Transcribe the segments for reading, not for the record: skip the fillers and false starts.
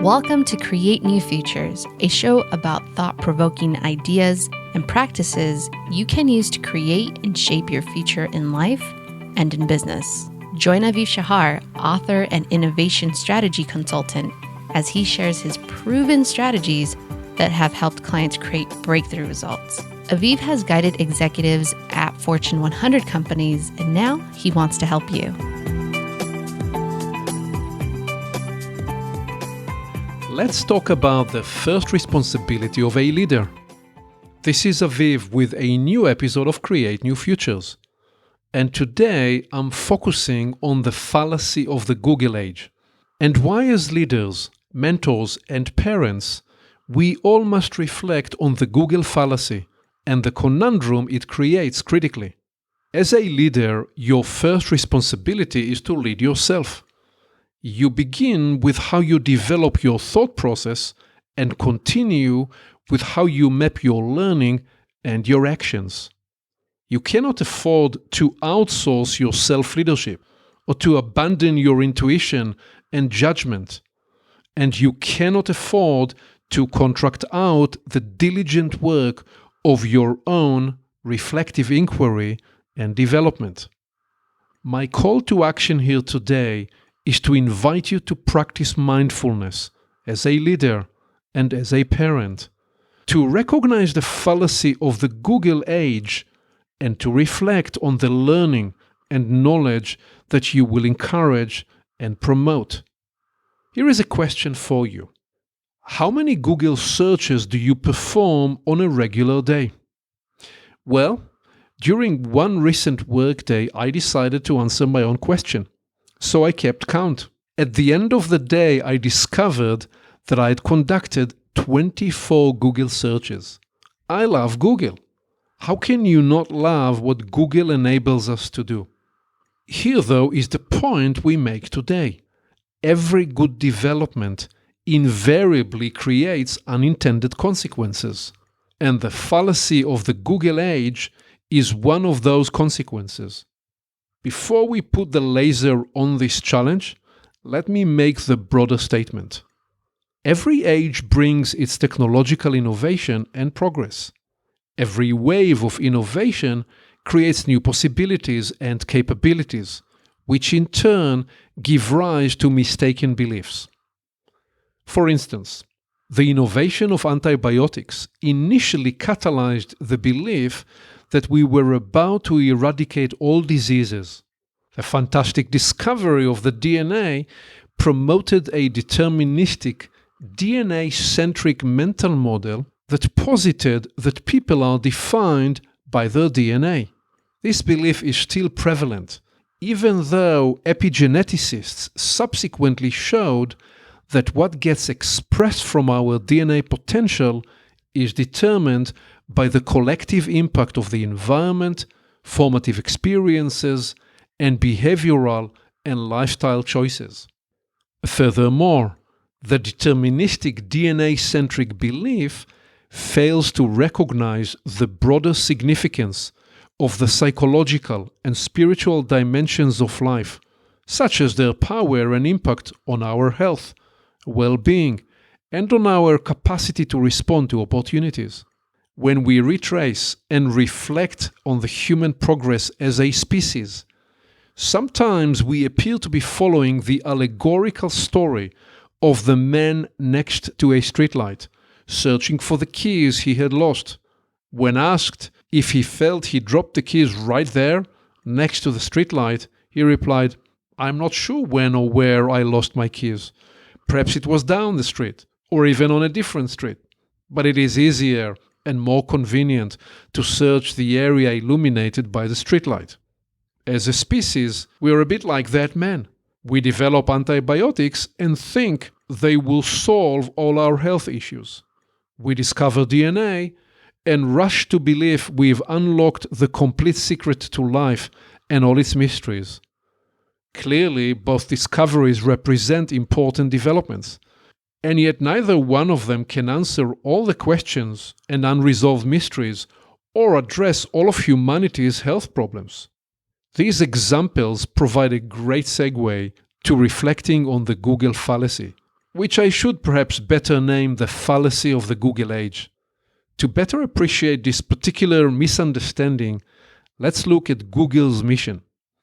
Welcome to Create New Futures, a show about thought-provoking ideas and practices you can use to create and shape your future in life and in business. Join Aviv Shahar, author and innovation strategy consultant, as he shares his proven strategies that have helped clients create breakthrough results. Aviv has guided executives at Fortune 100 companies, and now he wants to help you. Let's talk about the first responsibility of a leader. This is Aviv with a new episode of Create New Futures. And today I'm focusing on the fallacy of the Google age and why as leaders, mentors and parents, we all must reflect on the Google fallacy and the conundrum it creates critically. As a leader, your first responsibility is to lead yourself. You begin with how you develop your thought process and continue with how you map your learning and your actions. You cannot afford to outsource your self-leadership or to abandon your intuition and judgment. And you cannot afford to contract out the diligent work of your own reflective inquiry and development. My call to action here today is to invite you to practice mindfulness as a leader and as a parent, to recognize the fallacy of the Google age and to reflect on the learning and knowledge that you will encourage and promote. Here is a question for you. How many Google searches do you perform on a regular day? Well, during one recent workday, I decided to answer my own question. So I kept count. At the end of the day, I discovered that I had conducted 24 Google searches. I love Google. How can you not love what Google enables us to do? Here, though, is the point we make today. Every good development invariably creates unintended consequences. And the fallacy of the Google age is one of those consequences. Before we put the laser on this challenge, let me make the broader statement. Every age brings its technological innovation and progress. Every wave of innovation creates new possibilities and capabilities, which in turn give rise to mistaken beliefs. For instance, the innovation of antibiotics initially catalyzed the belief that we were about to eradicate all diseases. The fantastic discovery of the DNA promoted a deterministic, DNA-centric mental model that posited that people are defined by their DNA. This belief is still prevalent, even though epigeneticists subsequently showed that what gets expressed from our DNA potential is determined by the collective impact of the environment, formative experiences, and behavioral and lifestyle choices. Furthermore, the deterministic DNA-centric belief fails to recognize the broader significance of the psychological and spiritual dimensions of life, such as their power and impact on our health, well-being, and on our capacity to respond to opportunities. When we retrace and reflect on the human progress as a species, sometimes we appear to be following the allegorical story of the man next to a streetlight, searching for the keys he had lost. When asked if he felt he dropped the keys right there, next to the streetlight, he replied, "I'm not sure when or where I lost my keys. Perhaps it was down the street, or even on a different street. But it is easier and more convenient to search the area illuminated by the streetlight." As a species, we are a bit like that man. We develop antibiotics and think they will solve all our health issues. We discover DNA and rush to believe we've unlocked the complete secret to life and all its mysteries. Clearly, both discoveries represent important developments, and yet neither one of them can answer all the questions and unresolved mysteries or address all of humanity's health problems. These examples provide a great segue to reflecting on the Google fallacy, which I should perhaps better name the fallacy of the Google age. To better appreciate this particular misunderstanding, let's look at Google's mission.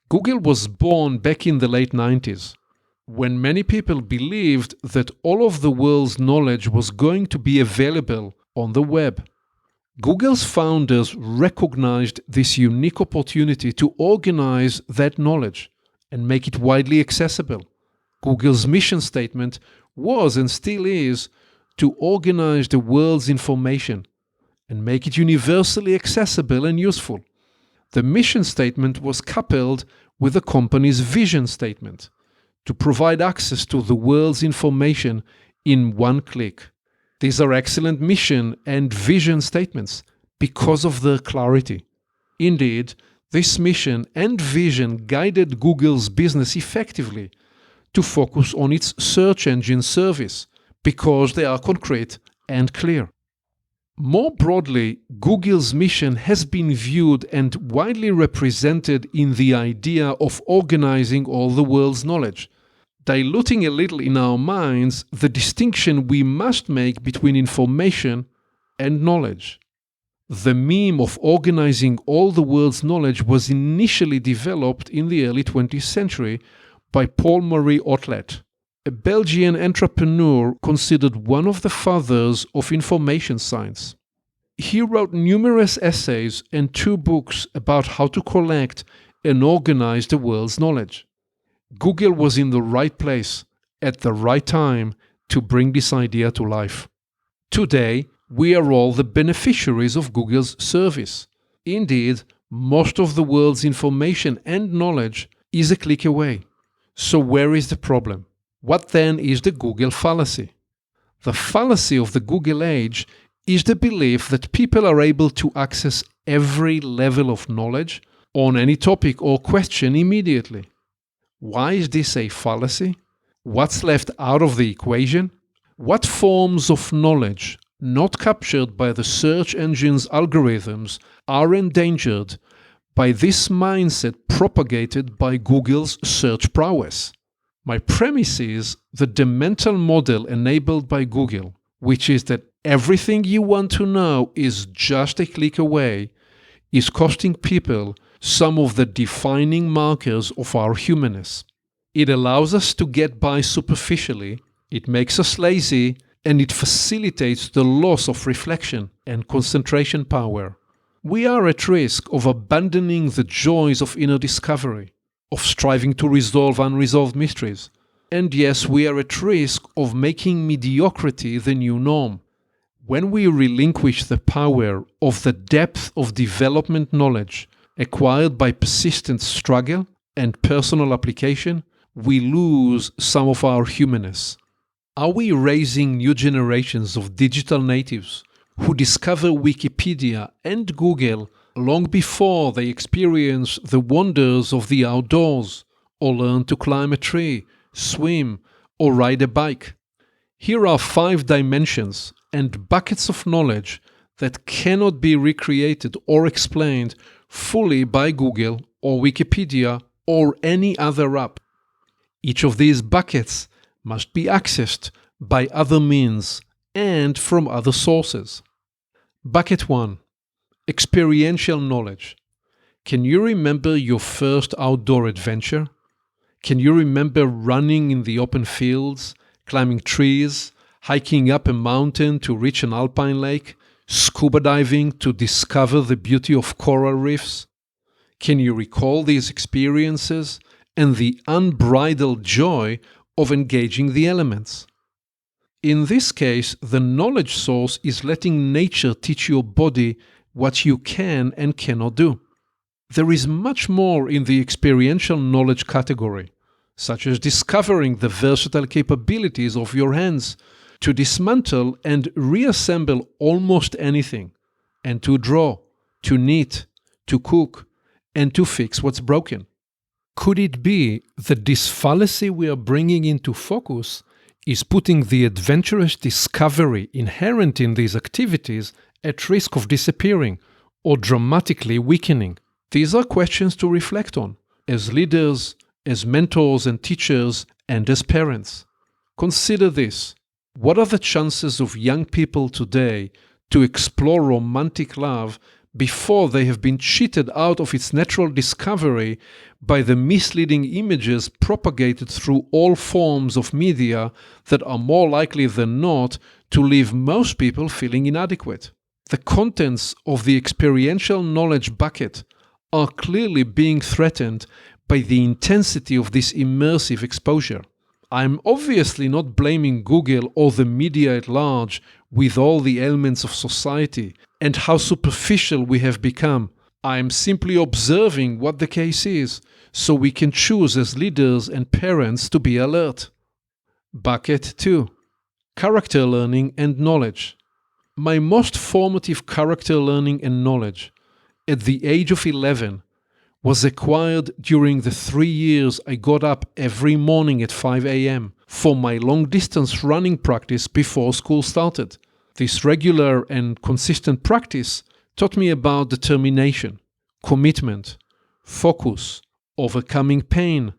Google was born back in the late 90s, when many people believed that all of the world's knowledge was going to be available on the web. Google's founders recognized this unique opportunity to organize that knowledge and make it widely accessible. Google's mission statement was and still is to organize the world's information and make it universally accessible and useful. The mission statement was coupled with the company's vision statement to provide access to the world's information in one click. These are excellent mission and vision statements because of their clarity. Indeed, this mission and vision guided Google's business effectively to focus on its search engine service because they are concrete and clear. More broadly, Google's mission has been viewed and widely represented in the idea of organizing all the world's knowledge, diluting a little in our minds the distinction we must make between information and knowledge. The meme of organizing all the world's knowledge was initially developed in the early 20th century by Paul-Marie Otlet, a Belgian entrepreneur considered one of the fathers of information science. He wrote numerous essays and 2 books about how to collect and organize the world's knowledge. Google was in the right place at the right time to bring this idea to life. Today, we are all the beneficiaries of Google's service. Indeed, most of the world's information and knowledge is a click away. So where is the problem? What then is the Google fallacy? The fallacy of the Google age is the belief that people are able to access every level of knowledge on any topic or question immediately. Why is this a fallacy? What's left out of the equation? What forms of knowledge not captured by the search engine's algorithms are endangered by this mindset propagated by Google's search prowess? My premise is that the mental model enabled by Google, which is that everything you want to know is just a click away, is costing people some of the defining markers of our humanness. It allows us to get by superficially, it makes us lazy, and it facilitates the loss of reflection and concentration power. We are at risk of abandoning the joys of inner discovery, of striving to resolve unresolved mysteries. And yes, we are at risk of making mediocrity the new norm. When we relinquish the power of the depth of development knowledge acquired by persistent struggle and personal application, we lose some of our humanness. Are we raising new generations of digital natives who discover Wikipedia and Google long before they experience the wonders of the outdoors, or learn to climb a tree, swim, or ride a bike? Here are 5 dimensions and buckets of knowledge that cannot be recreated or explained fully by Google or Wikipedia or any other app. Each of these buckets must be accessed by other means and from other sources. Bucket 1. Experiential knowledge. Can you remember your first outdoor adventure? Can you remember running in the open fields, climbing trees, hiking up a mountain to reach an alpine lake, scuba diving to discover the beauty of coral reefs? Can you recall these experiences and the unbridled joy of engaging the elements? In this case, the knowledge source is letting nature teach your body what you can and cannot do. There is much more in the experiential knowledge category, such as discovering the versatile capabilities of your hands to dismantle and reassemble almost anything, and to draw, to knit, to cook, and to fix what's broken. Could it be that this fallacy we are bringing into focus is putting the adventurous discovery inherent in these activities at risk of disappearing or dramatically weakening? These are questions to reflect on as leaders, as mentors and teachers, and as parents. Consider this. What are the chances of young people today to explore romantic love before they have been cheated out of its natural discovery by the misleading images propagated through all forms of media that are more likely than not to leave most people feeling inadequate? The contents of the experiential knowledge bucket are clearly being threatened by the intensity of this immersive exposure. I'm obviously not blaming Google or the media at large with all the ailments of society and how superficial we have become. I'm simply observing what the case is, so we can choose as leaders and parents to be alert. Bucket 2. Character learning and knowledge. My most formative character learning and knowledge, at the age of 11, was acquired during the 3 years I got up every morning at 5 a.m. for my long-distance running practice before school started. This regular and consistent practice taught me about determination, commitment, focus, overcoming pain,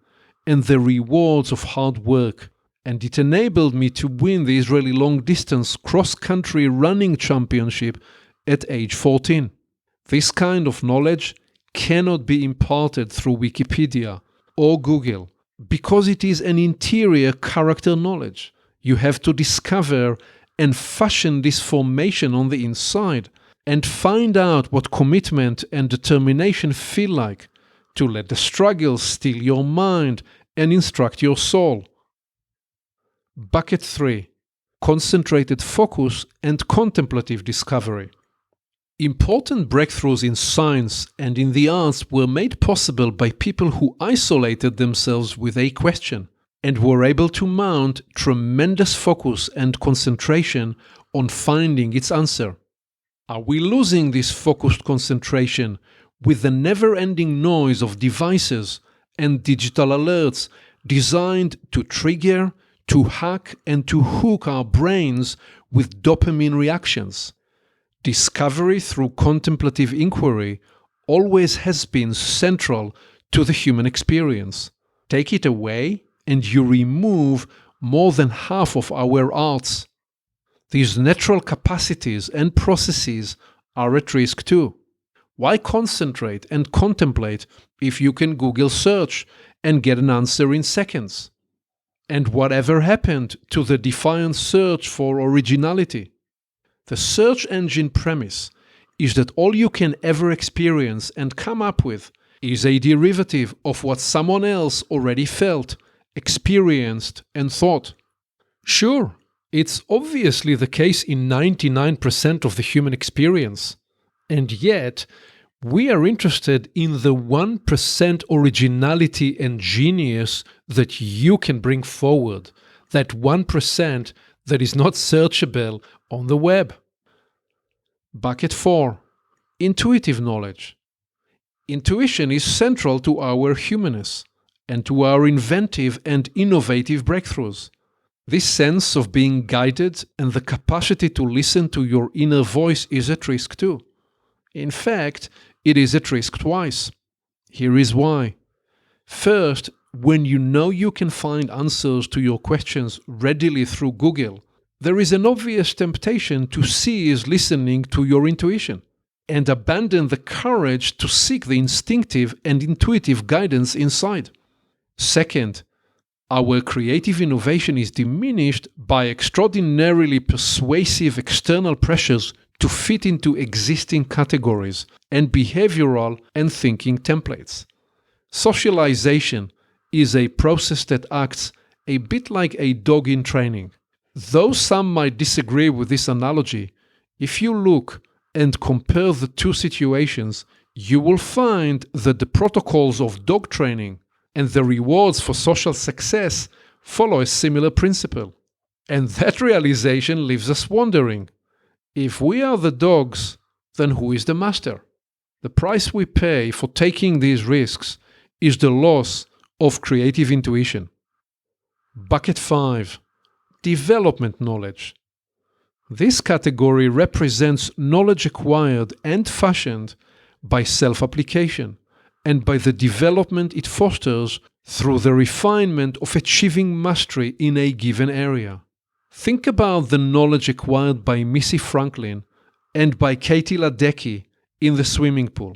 and the rewards of hard work, and it enabled me to win the Israeli long-distance cross-country running championship at age 14. This kind of knowledge cannot be imparted through Wikipedia or Google because it is an interior character knowledge. You have to discover and fashion this formation on the inside and find out what commitment and determination feel like, to let the struggle steal your mind and instruct your soul. Bucket 3. Concentrated focus and contemplative discovery. Important breakthroughs in science and in the arts were made possible by people who isolated themselves with a question and were able to mount tremendous focus and concentration on finding its answer. Are we losing this focused concentration with the never-ending noise of devices and digital alerts designed to trigger, to hack, and to hook our brains with dopamine reactions? Discovery through contemplative inquiry always has been central to the human experience. Take it away, and you remove more than half of our arts. These natural capacities and processes are at risk too. Why concentrate and contemplate if you can Google search and get an answer in seconds? And whatever happened to the defiant search for originality? The search engine premise is that all you can ever experience and come up with is a derivative of what someone else already felt, experienced, and thought. Sure, it's obviously the case in 99% of the human experience, and yet we are interested in the 1% originality and genius that you can bring forward, that 1% that is not searchable on the web. Bucket 4. Intuitive knowledge. Intuition is central to our humanness and to our inventive and innovative breakthroughs. This sense of being guided and the capacity to listen to your inner voice is at risk too. In fact, it is at risk twice. Here is why. First, when you know you can find answers to your questions readily through Google, there is an obvious temptation to cease listening to your intuition and abandon the courage to seek the instinctive and intuitive guidance inside. Second, our creative innovation is diminished by extraordinarily persuasive external pressures to fit into existing categories and behavioral and thinking templates. Socialization is a process that acts a bit like a dog in training. Though some might disagree with this analogy, if you look and compare the two situations, you will find that the protocols of dog training and the rewards for social success follow a similar principle. And that realization leaves us wondering, if we are the dogs, then who is the master? The price we pay for taking these risks is the loss of creative intuition. Bucket 5. Development knowledge. This category represents knowledge acquired and fashioned by self-application and by the development it fosters through the refinement of achieving mastery in a given area. Think about the knowledge acquired by Missy Franklin and by Katie Ledecky in the swimming pool.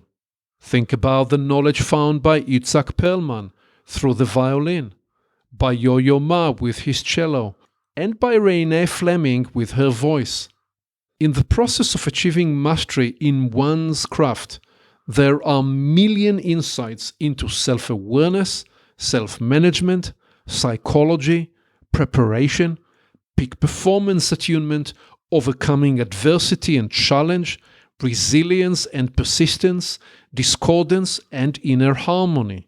Think about the knowledge found by Itzhak Perlman through the violin, by Yo-Yo Ma with his cello, and by Renee Fleming with her voice. In the process of achieving mastery in one's craft, there are million insights into self-awareness, self-management, psychology, preparation, peak performance attunement, overcoming adversity and challenge, resilience and persistence, discordance and inner harmony.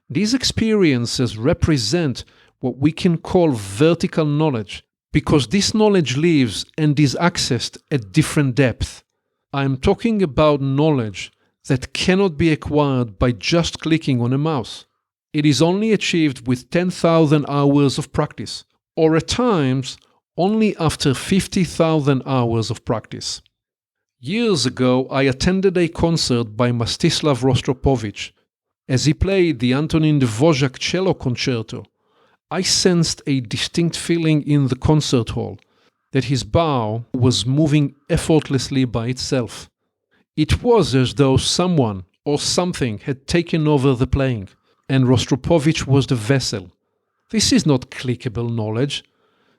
These experiences represent what we can call vertical knowledge, because this knowledge lives and is accessed at different depth. I am talking about knowledge that cannot be acquired by just clicking on a mouse. It is only achieved with 10,000 hours of practice, or at times only after 50,000 hours of practice. Years ago, I attended a concert by Mstislav Rostropovich. As he played the Antonin Dvorak cello concerto, I sensed a distinct feeling in the concert hall, that his bow was moving effortlessly by itself. It was as though someone or something had taken over the playing, and Rostropovich was the vessel. This is not clickable knowledge.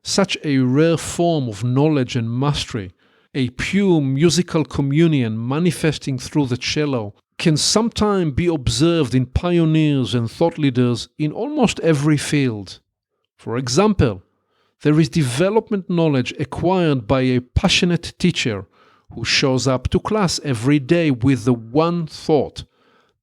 Such a rare form of knowledge and mastery, a pure musical communion manifesting through the cello, can sometimes be observed in pioneers and thought leaders in almost every field. For example, there is development knowledge acquired by a passionate teacher who shows up to class every day with the one thought: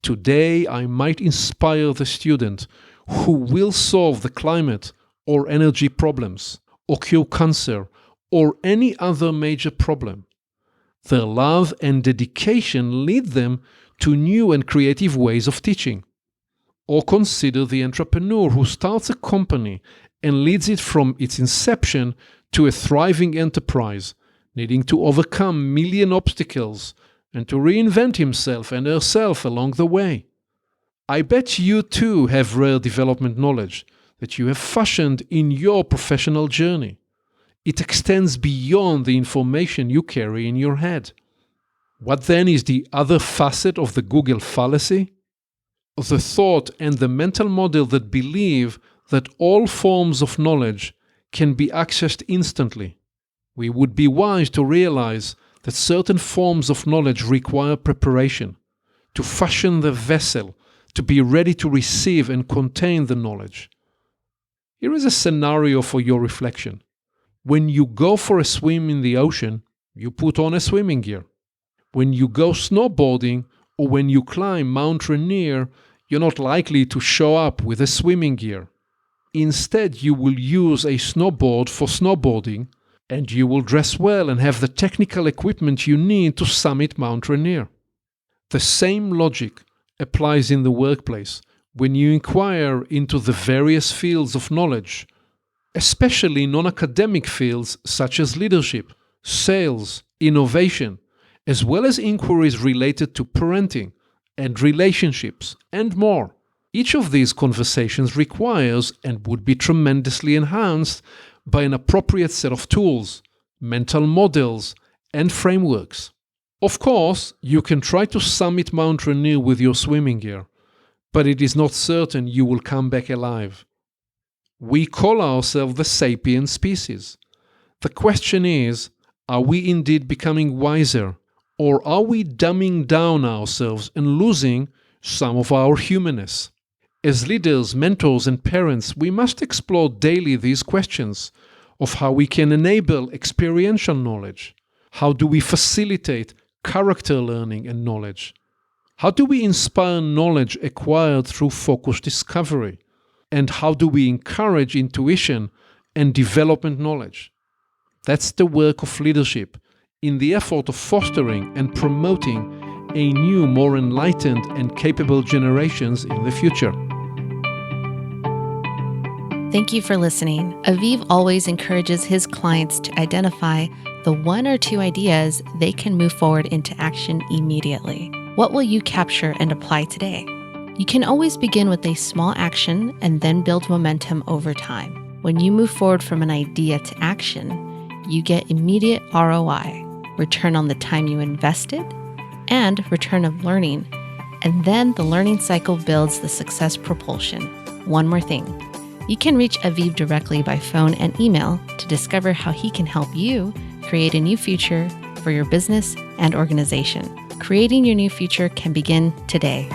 today I might inspire the student who will solve the climate or energy problems, or cure cancer, or any other major problem. Their love and dedication lead them to new and creative ways of teaching. Or consider the entrepreneur who starts a company and leads it from its inception to a thriving enterprise, needing to overcome million obstacles and to reinvent himself and herself along the way. I bet you too have rare development knowledge that you have fashioned in your professional journey. It extends beyond the information you carry in your head. What then is the other facet of the Google fallacy? The thought and the mental model that believe that all forms of knowledge can be accessed instantly. We would be wise to realize that certain forms of knowledge require preparation, to fashion the vessel, to be ready to receive and contain the knowledge. Here is a scenario for your reflection. When you go for a swim in the ocean, you put on a swimming gear. When you go snowboarding or when you climb Mount Rainier, you're not likely to show up with a swimming gear. Instead, you will use a snowboard for snowboarding, and you will dress well and have the technical equipment you need to summit Mount Rainier. The same logic applies in the workplace when you inquire into the various fields of knowledge, especially non-academic fields such as leadership, sales, innovation, as well as inquiries related to parenting and relationships and more. Each of these conversations requires and would be tremendously enhanced by an appropriate set of tools, mental models, and frameworks. Of course, you can try to summit Mount Rainier with your swimming gear, but it is not certain you will come back alive. We call ourselves the sapient species. The question is, are we indeed becoming wiser, or are we dumbing down ourselves and losing some of our humanness? As leaders, mentors, and parents, we must explore daily these questions of how we can enable experiential knowledge. How do we facilitate character learning and knowledge? How do we inspire knowledge acquired through focused discovery? And how do we encourage intuition and development knowledge? That's the work of leadership in the effort of fostering and promoting a new, more enlightened and capable generations in the future. Thank you for listening. Aviv always encourages his clients to identify the one or two ideas they can move forward into action immediately. What will you capture and apply today? You can always begin with a small action and then build momentum over time. When you move forward from an idea to action, you get immediate ROI, return on the time you invested, and return of learning. And then the learning cycle builds the success propulsion. One more thing. You can reach Aviv directly by phone and email to discover how he can help you create a new future for your business and organization. Creating your new future can begin today.